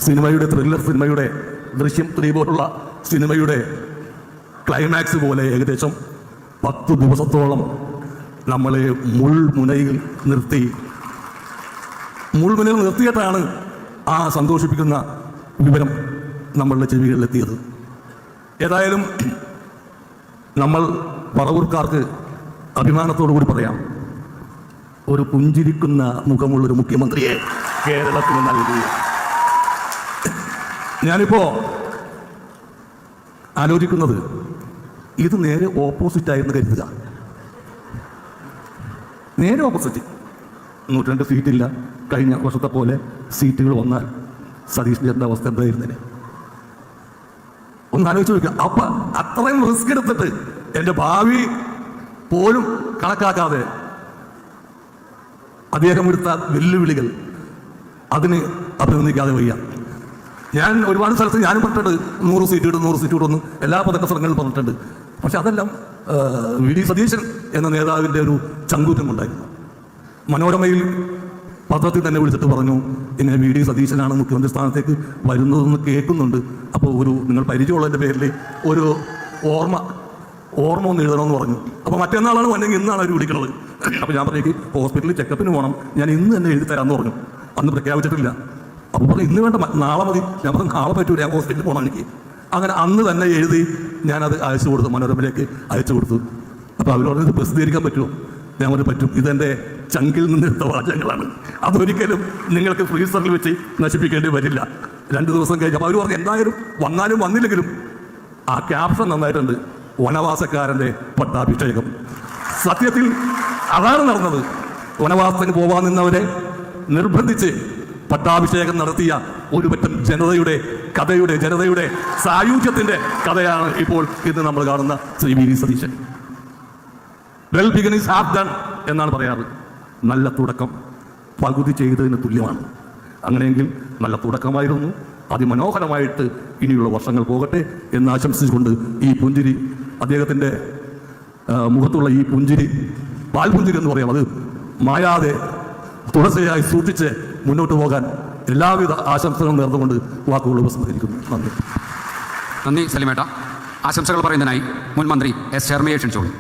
സിനിമയുടെ ത്രില്ലർ സിനിമയുടെ ദൃശ്യം 3 പോലുള്ള സിനിമയുടെ ക്ലൈമാക്സ് പോലെ ഏകദേശം 10 ദിവസത്തോളം നമ്മളെ മുൾമുനയിൽ നിർത്തിയിട്ടാണ് ആ സന്തോഷിപ്പിക്കുന്ന വിവരം നമ്മളുടെ ചെവികളിലെത്തിയത്. ഏതായാലും നമ്മൾ പറവൂർക്കാർക്ക് അഭിമാനത്തോടു കൂടി പറയാം, ഒരു പുഞ്ചിരിക്കുന്ന മുഖമുള്ളൊരു മുഖ്യമന്ത്രിയെ കേരളത്തിന് നൽകി. ഞാനിപ്പോ ആലോചിക്കുന്നത് ഇത് നേരെ ഓപ്പോസിറ്റായിരുന്നു കരുതുക. നേരെ ഓപ്പോസിറ്റ്. 102 സീറ്റില്ല. കഴിഞ്ഞ വർഷത്തെ പോലെ സീറ്റുകൾ വന്നാൽ സതീഷ് ചേട്ടൻ്റെ അവസ്ഥ എന്തായിരുന്നേ ഒന്ന് ആലോചിച്ച് നോക്കുക. അപ്പൊ അത്രയും റിസ്ക് എടുത്തിട്ട് എൻ്റെ ഭാവി പോലും കണക്കാക്കാതെ അദ്ദേഹം എടുത്ത വെല്ലുവിളികൾ അതിന് അഭിനന്ദിക്കാതെ വയ്യ. ഞാൻ ഒരുപാട് സ്ഥലത്ത് ഞാനും പറഞ്ഞിട്ടുണ്ട് 100 സീറ്റ് ഇടുന്നു എല്ലാ പതക്ക സ്ഥലങ്ങളിലും പറഞ്ഞിട്ടുണ്ട്. പക്ഷെ അതെല്ലാം വി ഡി സതീശൻ എന്ന നേതാവിൻ്റെ ഒരു ചങ്കൂറ്റം ഉണ്ടായിരുന്നു. മനോരമയിൽ പത്രത്തിൽ തന്നെ വിളിച്ചിട്ട് പറഞ്ഞു, ഇങ്ങനെ വി ഡി സതീശനാണ് മുഖ്യമന്ത്രി സ്ഥാനത്തേക്ക് വരുന്നതെന്ന് കേൾക്കുന്നുണ്ട്. അപ്പോൾ നിങ്ങൾ പരിചയമുള്ളതിൻ്റെ പേരിൽ ഒരു ഓർമ്മ ഒന്ന് എഴുതണമെന്ന് പറഞ്ഞു. അപ്പോൾ മറ്റന്നാളാണ് വന്നെങ്കിൽ ഇന്നാണ് അവർ വിളിക്കുന്നത്. അപ്പോൾ ഞാൻ പറഞ്ഞേക്ക് ഹോസ്പിറ്റലിൽ ചെക്കപ്പിന് പോകണം, ഞാൻ ഇന്ന് തന്നെ എഴുതി തരാമെന്ന് പറഞ്ഞു. അന്ന് പ്രഖ്യാപിച്ചിട്ടില്ല. അപ്പോൾ പറഞ്ഞു ഇന്ന് വേണ്ട, നാളെ മതി. ഞാൻ പറഞ്ഞു നാളെ പറ്റൂല, ഞാൻ ഹോസ്പിറ്റലിൽ പോകണം എനിക്ക്. അങ്ങനെ അന്ന് തന്നെ എഴുതി ഞാനത് അയച്ചു കൊടുത്തു, മനോരമയിലേക്ക് അയച്ചു കൊടുത്തു. അപ്പോൾ അവർ പറഞ്ഞത് പ്രസിദ്ധീകരിക്കാൻ പറ്റുമോ? ഞാൻ പറഞ്ഞു പറ്റും, ഇതെൻ്റെ ചങ്കിൽ നിന്നെടുത്ത വാചകങ്ങളാണ്, അതൊരിക്കലും നിങ്ങൾക്ക് ഫ്രീസറിൽ വെച്ച് നശിപ്പിക്കേണ്ടി വരില്ല. 2 ദിവസം കഴിഞ്ഞ് അപ്പോൾ അവർ പറഞ്ഞു എന്തായാലും വന്നാലും വന്നില്ലെങ്കിലും ആ ക്യാപ്ഷൻ നന്നായിട്ടുണ്ട്, വനവാസക്കാരൻ്റെ പട്ടാഭിഷേകം. സത്യത്തിൽ അതാണ് നടന്നത്. വനവാസത്തിന് പോകാൻ നിന്നവരെ നിർബന്ധിച്ച് പട്ടാഭിഷേകം നടത്തിയ ഒരു പറ്റം ജനതയുടെ സായുജ്യത്തിന്റെ കഥയാണ് ഇപ്പോൾ ഇന്ന് നമ്മൾ കാണുന്ന Shri V D Satheesan. Well begin is half done എന്നാണ് പറയാറ്. നല്ല തുടക്കം പകുതി ചെയ്തതിന് തുല്യമാണ്. അങ്ങനെയെങ്കിൽ നല്ല തുടക്കമായിരുന്നു. അതിമനോഹരമായിട്ട് ഇനിയുള്ള വർഷങ്ങൾ പോകട്ടെ എന്ന് ആശംസിച്ചുകൊണ്ട് ഈ പുഞ്ചിരി, അദ്ദേഹത്തിൻ്റെ മുഖത്തുള്ള ഈ പുഞ്ചിരി, പാൽപുഞ്ചിരി എന്ന് പറയാം, അത് മായാതെ തുടർച്ചയായി സൂക്ഷിച്ച് മുന്നോട്ട് പോകാൻ എല്ലാവിധ ആശംസകളും നേർന്നുകൊണ്ട് വാക്കുകൾ ഉപസംഹരിക്കുന്നു. നന്ദി സലിമേട്ട. ആശംസകൾ പറയുന്നതിനായി മുൻ മന്ത്രി എസ് ശർമ്മയെ ക്ഷണിച്ചോളൂ.